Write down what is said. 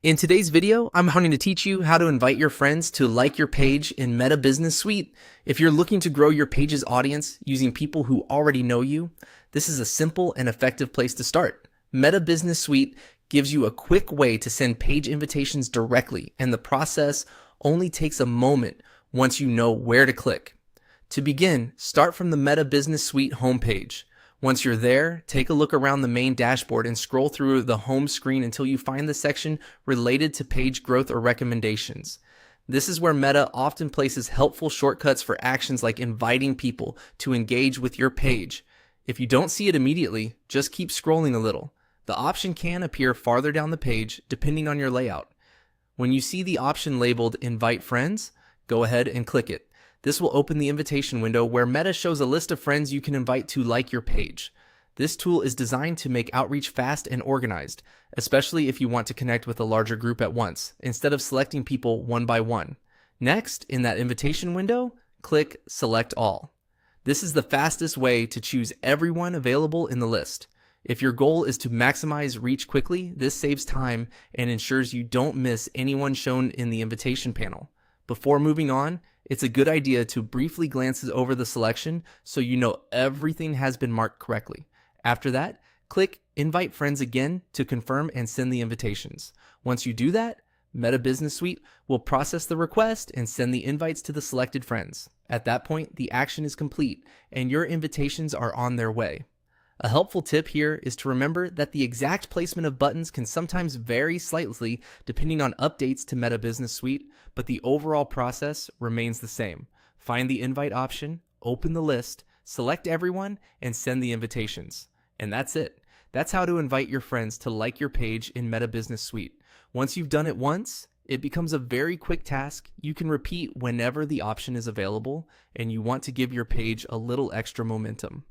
In today's video, I'm going to teach you how to invite your friends to like your page in Meta Business Suite. If you're looking to grow your page's audience using people who already know you, this is a simple and effective place to start. Meta Business Suite gives you a quick way to send page invitations directly, and the process only takes a moment once you know where to click. To begin, start from the Meta Business Suite homepage. Once you're there, take a look around the main dashboard and scroll through the home screen until you find the section related to page growth or recommendations. This is where Meta often places helpful shortcuts for actions like inviting people to engage with your page. If you don't see it immediately, just keep scrolling a little. The option can appear farther down the page depending on your layout. When you see the option labeled Invite Friends, go ahead and click it. This will open the invitation window where Meta shows a list of friends you can invite to like your page. This tool is designed to make outreach fast and organized, especially if you want to connect with a larger group at once, instead of selecting people one by one. Next, in that invitation window, click Select All. This is the fastest way to choose everyone available in the list. If your goal is to maximize reach quickly, this saves time and ensures you don't miss anyone shown in the invitation panel. Before moving on, it's a good idea to briefly glance over the selection so you know everything has been marked correctly. After that, click Invite Friends again to confirm and send the invitations. Once you do that, Meta Business Suite will process the request and send the invites to the selected friends. At that point, the action is complete and your invitations are on their way. A helpful tip here is to remember that the exact placement of buttons can sometimes vary slightly depending on updates to Meta Business Suite, but the overall process remains the same. Find the invite option, open the list, select everyone, and send the invitations. And that's it. That's how to invite your friends to like your page in Meta Business Suite. Once you've done it once, it becomes a very quick task you can repeat whenever the option is available and you want to give your page a little extra momentum.